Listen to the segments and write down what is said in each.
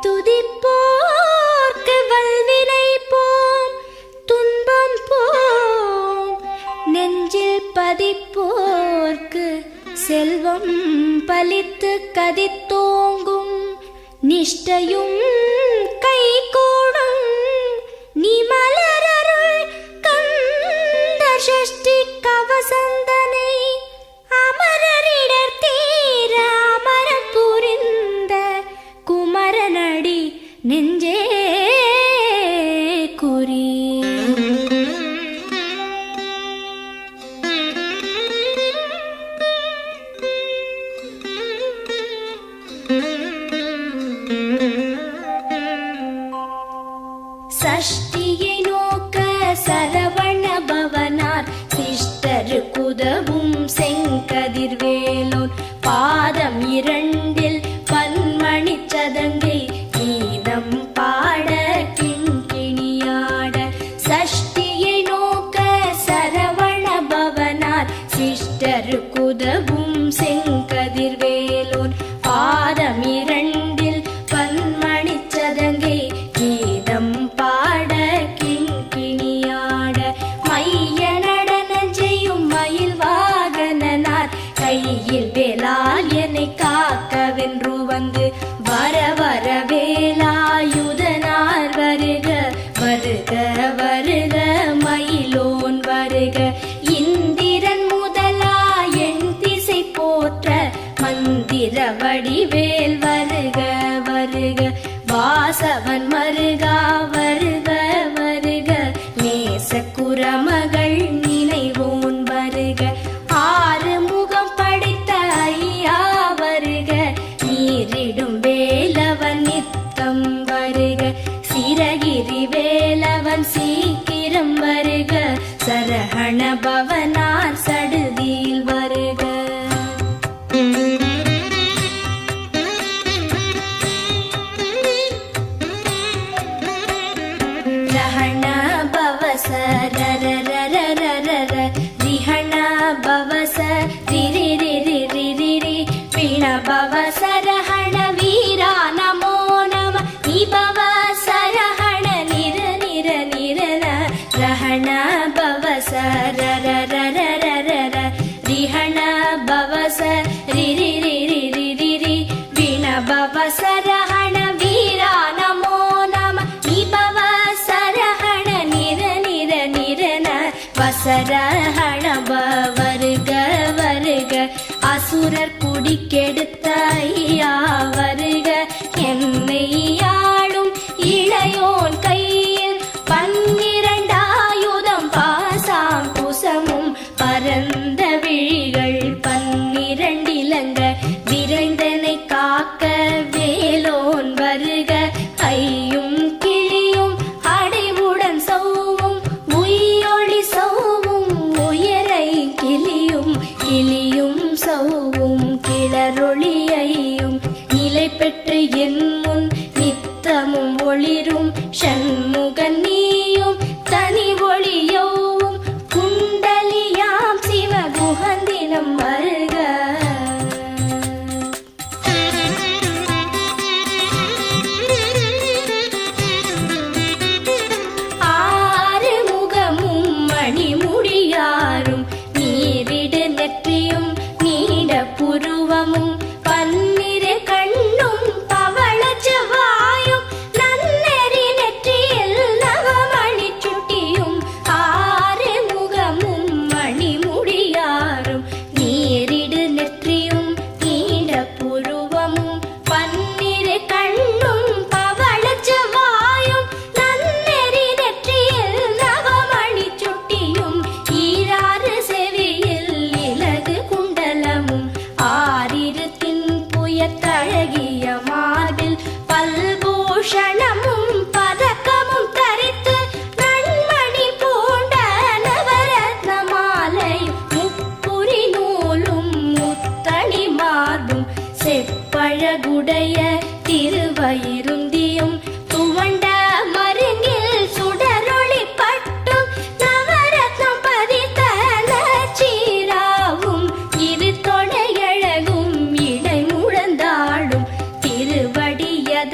துதிப்போர்க்கு வல்வினை போம் துன்பம் போம், நெஞ்சில் பதிப்போர்க்கு செல்வம் பலித்து கதித்தோங்கும், நிஷ்டையும் கைகூடும் நீ மலரருள் கந்த சஷ்டி கவசந்தனை, அமரரிடர் தீர அமரம் புரிந்த குமரனடி நெஞ்சே குறி. சஷ்டியை நோக்க சரவண பவனார் சிஷ்டருக்குதவும் செங்கதிர்வேலோன், பாதம் இரண்டில் பன்மணி சதங்கை கீதம் பாட கிண்கிணியாட. சஷ்டியை நோக்க சரவண பவனார் சிஷ்டருக்குதவும் செங்கதிர்வேலோன், பாதம் இரண்டில் பன்மணி சதங்கை கீதம் பாட கிண்கிணியாட. மைய நடன செய்யும் மயில் வாகனனார் கையில் வேலால் என்னை காக்கவென்று வந்து, வர வர வேலாயுதனார் வருக வருக வருக மயிலோன் வருக. இந்திரன் முதலா என் திசை போற்ற மந்திர வடிவேல் வருக வருக. வாசவன் மருகா வருக வருக, நேச குரமகள் நினைவோன் வருக. ஆறு முகம் படைத்த ஐயா வருக, நீரிடும் வேலவன் நித்தம் வருக. சிரகிரி வேலவன் சீக்கிரம் வருக, சரஹண பவனார் சடுதியில் வருக. ரஹண பவச ரரரரரரர, ரிஹண பவச ரிரிரிரிரிரிரி, பிண பவச ரஹண வீரா நமோ நம, நிபவ சரஹண நிர நிர நிரன. ரஹண பவச ரரரரரரர, ரிஹண பவச ரிரிரிரிரிரிரி, பிண பவச ரஹண வீரா நமோ நம, நிபவ சரஹண நிர நிர நிரன. வசரஹண வருக வருக, அசுரர் குடிக்கெடுத்த ஐயா வருக. என்னை ஆளும் இளையோன் கையில் பன்னிரண்டாயுதம் பாசாம் குசமும், பரந்த விழிகள் பன்னிரண்டிலங்க விரைந்தனை காக்க வேலோன் வருக. ஐயும் கிளியும் அடைவுடன் சௌவும் உயிரொளி சௌவும், உயரை கிளியும் கிளியும் சௌவும் கிளரொளியையும், நிலை பெற்று என் முன் நித்தமும் ஒளிரும் ஷண்முகன் நீயும் தனி ஒளியோவும், குண்டலியாம் சிவ குஹந்தினம் வருக. ஆறு முகமும் மணிமுடியாரும், நீரிடு நெற்றியும் நீட புருவமும், பன்னிரு கண்ணும் பவள செவ்வாயும், நன்னெறி நெற்றியில் நவமணி சுட்டியும். ஆறு முகமும் மணிமுடியாரும், நீரிடு நெற்றியும் நீண்ட புருவமும், பன்னிரு கண்ணும் பவள செவ்வாயும், நன்னெறி நெற்றியில் நவமணி சுட்டியும். ஈராறு செவியில் இலகு குண்டலமும், ஆறிரு தின்புயத்தழகிய மார்பில் பல்பூஷணமும் பதக்கமும் தரித்து, நன்மணி பூண்ட நவரத்ன மாலையும், முப்புரி நூலும் முத்தணி மார்பும், செப்பழகுடைய திருவயிருந்தியும், துவண்ட மருங்கில் சுடரொளி பட்டும், நவரத்னம் பதித்த நச்சீராவும், இரு தொடையழகும் இடை முழந்தாடும், திருவடியத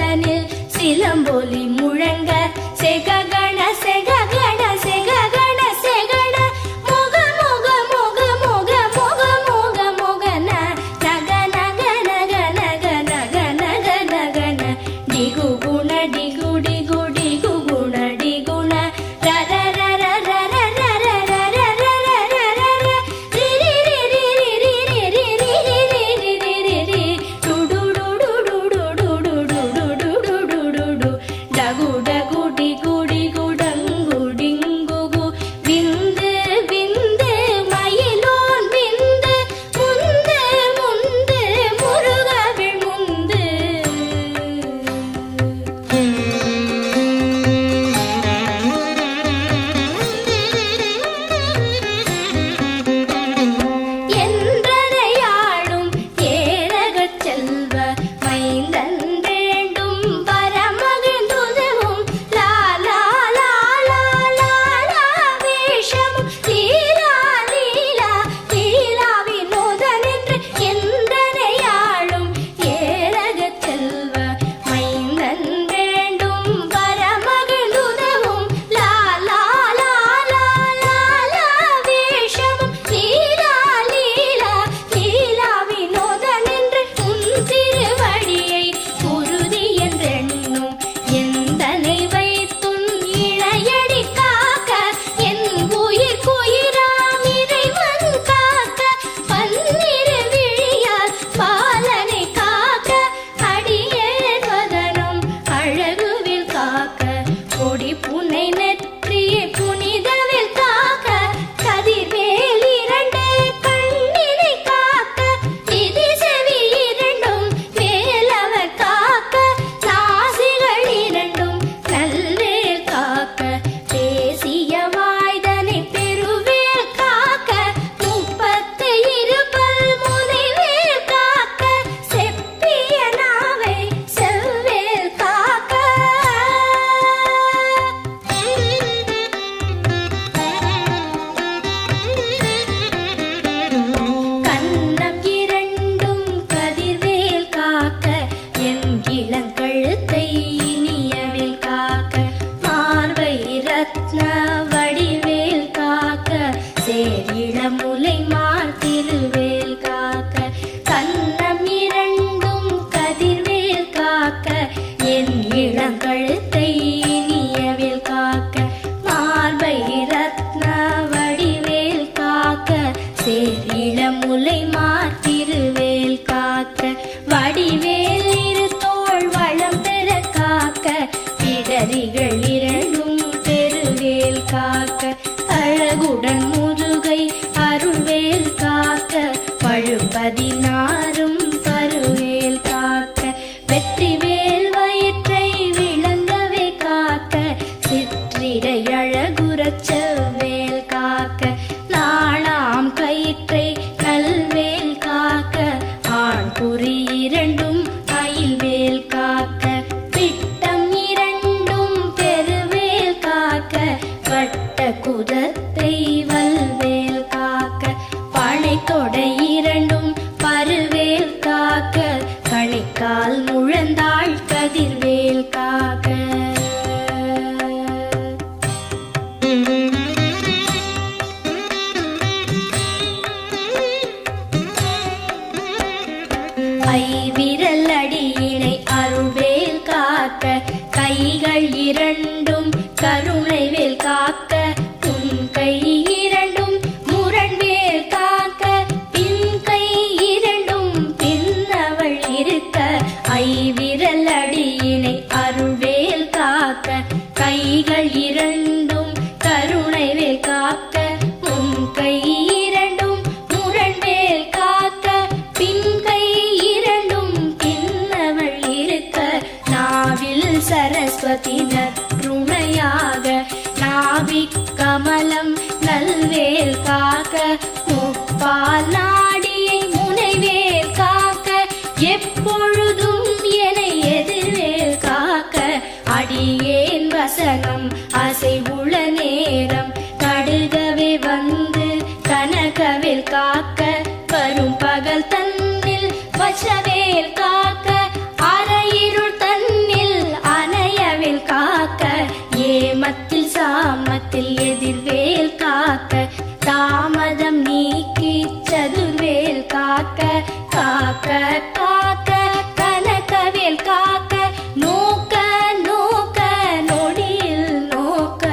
பதினாறும் பருவேல் காக்க வெற்றிவேல் வயிற்றை விளங்கவே காக்க சிற்றிடை அழகுறச் செவ்வேல் காக்க நாளாம் கயிற்றை கல்வேல் காக்க ஆண் குறி இரண்டும் அயில்வேல் காக்க பிட்டம் இரண்டும் பெருவேல் காக்க வட்ட குதத்தை வல்வேல் காக்க பனைத்தொடை இரண்டும் பருவேல் காக்க கணைக்கால் முழந்தாள் கதிர்வேல் காக்க ஐவிரல் அடியினை அருள்வேல் காக்க கைகள் இரண்டும் கருணைவேல் காக்க உன் கை இரண்டும் முரண்வேல் காக்க பின் கை இரண்டும் பின்னவள் இருக்க ஐவிரல் அடியினை அருள்வேல் காக்க கைகள் இரண்டும் கருணைவேல் காக்க உன் கை இரண்டும் முரண்வேல் காக்க பின் கை இரண்டும் பின்னவள் இருக்க நாவில் சரஸ்வதி நற்றுணையாக நாவிக் கமலம் நல்வேல் காக்க முப்பால் நாடியை முனைவேல் காக்க எப்பொழுதும் என எதிர்வேல் காக்க அடியேன் வசனம் அசைவுள நேரம் கடுகவே வந்து கனகவேல் காக்க வரும் பகல் தன்னில் வச்சவேல் காக்க அரையிருள் தன்னில் அணையவேல் காக்க ஏமத்தில் சாமத்தில் எதிர்வேல் காக்க தாமதம் நீக்கி சதுர்வேல் காக்க காக்க காக்க கனகவேல் காக்க நோக்க நோக்க நொடியில் நோக்க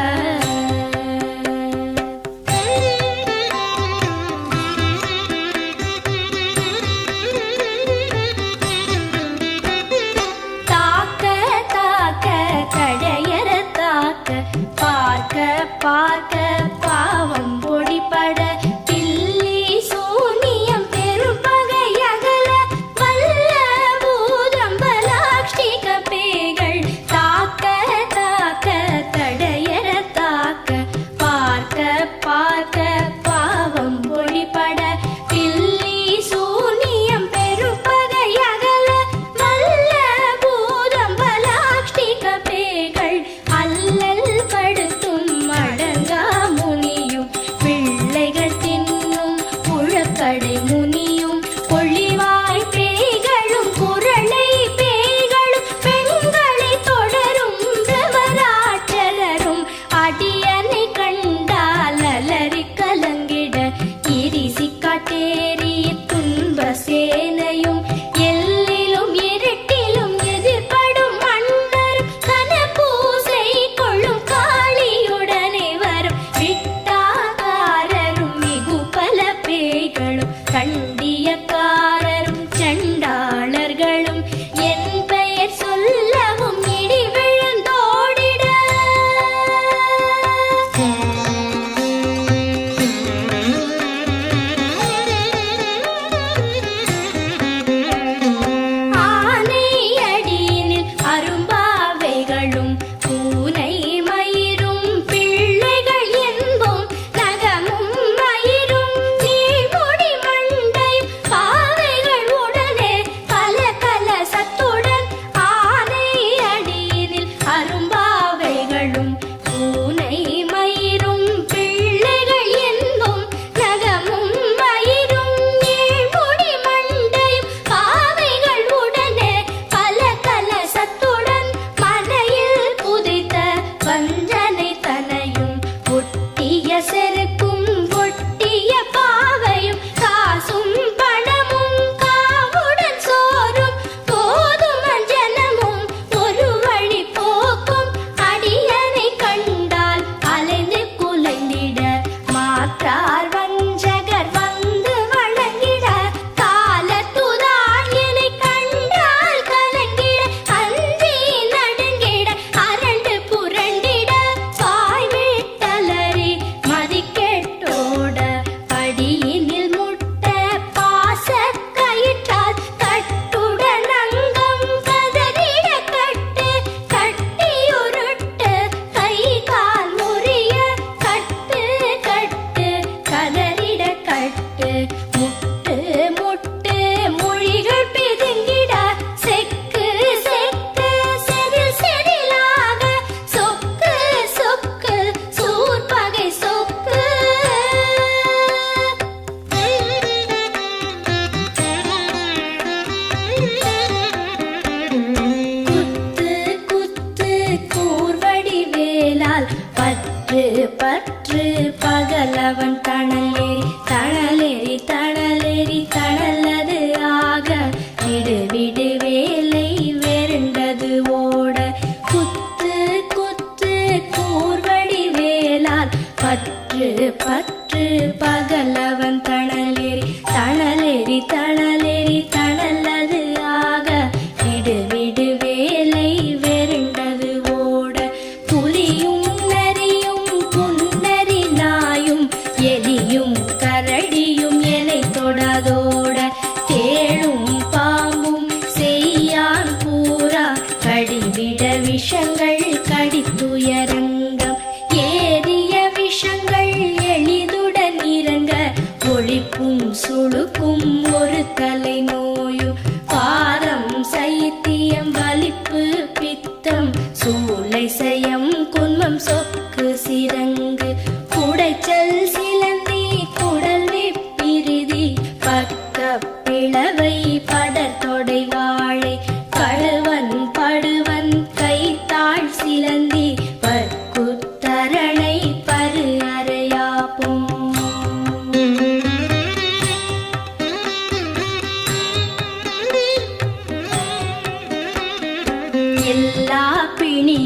தாக்க தாக்க கடையற தாக்க பார்க்க பார்க்க பாவம் பொடிபட பில்லி சூனியம் பெரும்பகை அகல வல்ல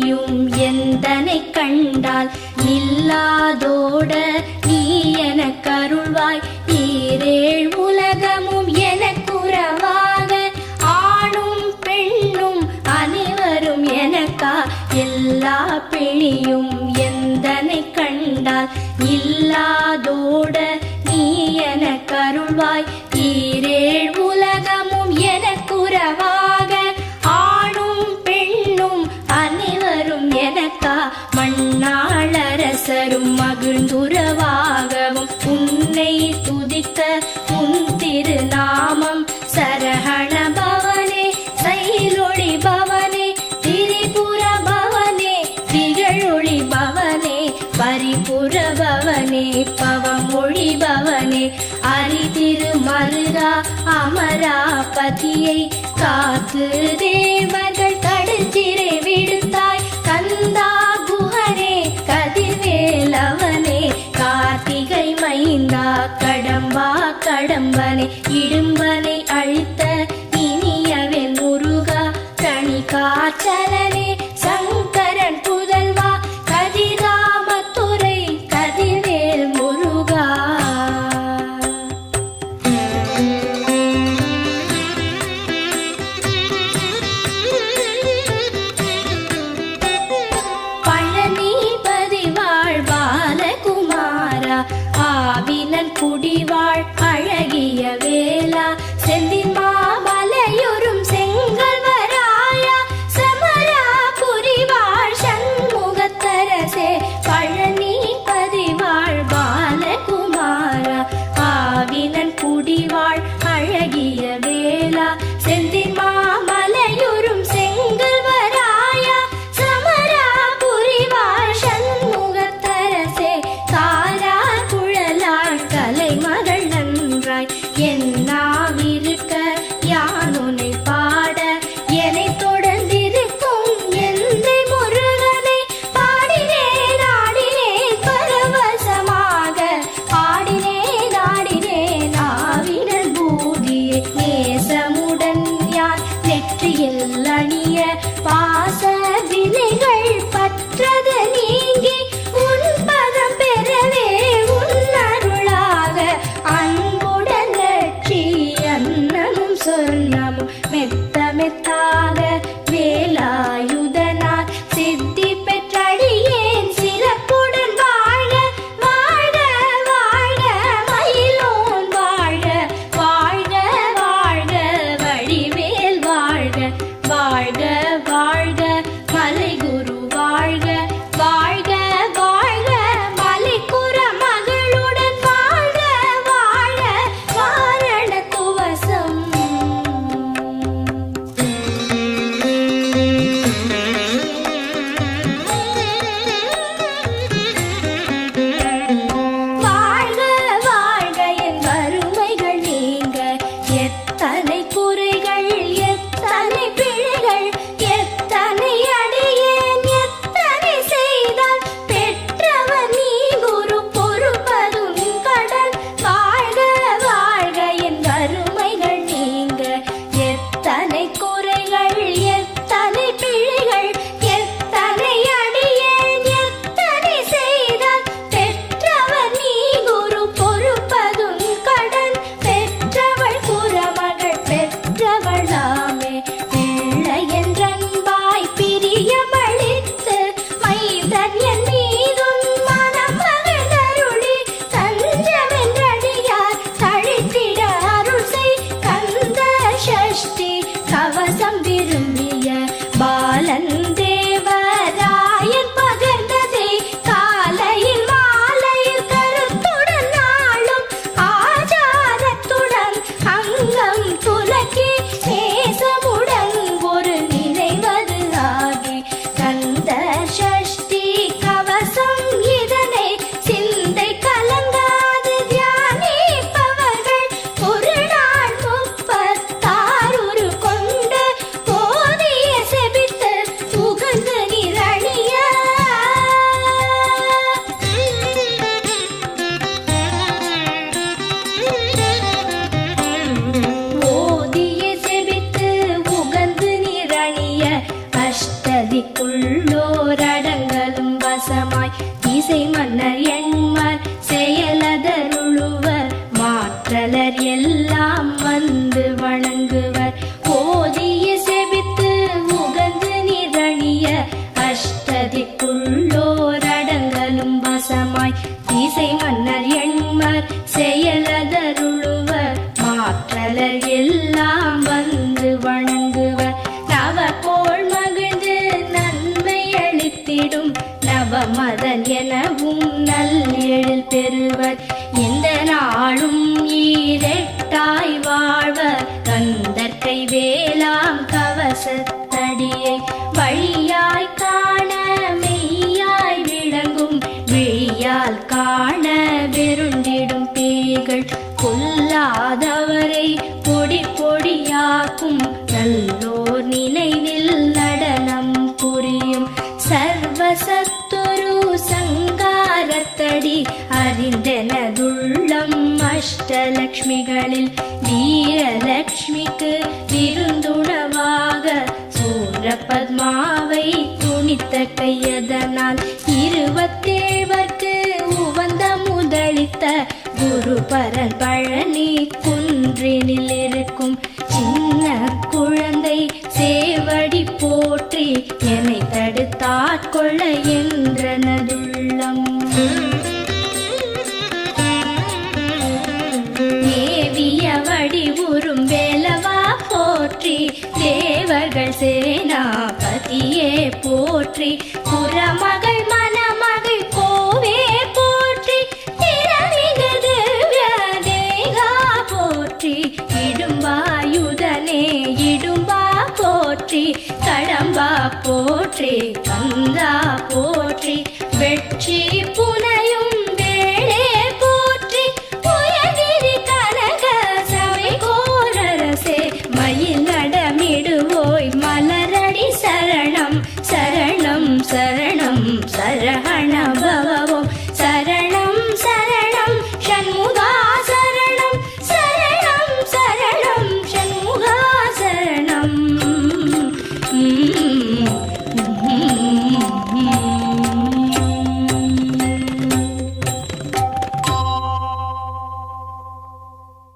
பிணியும் எந்தனை கண்டால் நில்லாதோட நீ எனக்கு அருள்வாய். ஈரேழ் உலகமும் எனக்குறவாக ஆணும் பெண்ணும் அனைவரும் எனக்கா. எல்லா பிணியும் எந்தனை கண்டால் இல்லாதோட நீ எனக்கு அருள்வாய். ஈரேழ் உலகமும் எனக்குறவாக ஆணும் பெண்ணும் அனைவரும் எனக்கா. மண்ணாளரசரும் மகிழ்ந்துறவாகவும் உன்னை துதிக்க உன் திருநாமம் சரஹண பவனே சைலொளி பவனே திரிபுர பவனே திகழொளி பவனே பரிபுர பவனே பவமொழி பவனே அரிதிரு மருகா அமராபதியை காத்து தேவர்கள் கடற்சிறை விடுத்தாய். கந்தா குஹனே கதிர்வேலவனே கார்த்திகை மைந்தா கடம்பா கடம்பனே இடும்பனை அழித்த இனியவே முருகா கணிகாச்சலனே சங்கரன் புதல்வா கதிராமத்துறை கதிர்வேல் முருகா. ஆவினன் குடிவாழ் அழகிய வேளா செந்தின் மாமலையுறும் செங்கல்வராயா சமரா புரிவாழ் சண்முகத்தரசே பழனி பதிவாழ் பாலகுமாரா. ஆவினன் குடிவாழ் அழகிய வேளா செந்தின் மாமலையுறும் செங்கல்வராயா சமரா புரிவாழ் சண்முகத்தரசே கலைமகள் நன்றாய் என்னாவிருக்க யானுனை பாட என்னை தொடர்ந்திருக்கும் எந்தை முருகனை பாடினேன் ஆடினேன் பரவசமாக பாடினேன் ஆடினேன் ஆவினன் பூதியை நேசமுடன் யான் நெற்றியில் அணிய பாச வினைகள் பற்றது நீங்கி உன் பதம் பெறவே அன்புடன் லட்சி அன்னமும் சொன்னமும் மெத்த மெத்தாக வேலாயுதனார் சித்தி பெற்றடியேன் சிறப்புடன் வாழ வாழ வாழ மயிலோன் வாழ வாழ்க வாழ்க வடிவேல் வாழ்க வாழ்க வாழ்க மலைகுரு வாழ்க வாழ்க வாழ்க மலைக்குற மகளுடன் வாழ்க வாரண துவசம். வணங்குவர். ஓதிய செபித்து உகந்து நிரணிய அஷ்டதிக்குள்ளோர் அடங்கலும் வசமாய் திசை மன்னர் எண்மர் செயலதருளுவர். மாற்றலர் எல்லாம் வந்து வணங்குவர். நவகோள் மகிழ்ந்து நன்மை அளித்திடும் நவமதன் எனவும் நல் எழில் பெறுவர். எந்த நாளும் ஈரெட்டாய் வாழ்வர். கந்தற்கை வேளாம் கவசத்தடியை வழியாய் காண மெய்யாய் விளங்கும் விழியால் காண வெருண்டிடும் பேய்கள் கொல்லாதவரை பொடி பொடியாக்கும் நல்லோர் நினைவில் நடனம் புரியும். சர்வசத்துரு சங்காரத்தடி அறிந்தனதுள்ளம் அஷ்டலக்ஷ்மிகளில் வீரலக்ஷ்மிக்கு விருந்துணவாக சூரபத்மாவை துணித்த கையதனால் 27 உவந்த முதலித்த குருபரன் பழனி குன்றினில் இருக்கும் சின்ன குழந்தை சேவடி போற்றி என்னை தடுத்தாட்கொள்ள என்றனதுள்ளம். தேவிய வடிவுறும் வேலவா போற்றி தேவர்கள் சேனாபதியே போற்றி புறமகள் மணமகள் கோவே போற்றி திறமிகு திவ்ய தேகா போற்றி இடும்பாயுதனே இடும்பா போற்றி கடம்பா போற்றி கந்தா போற்றி வெற்றி புன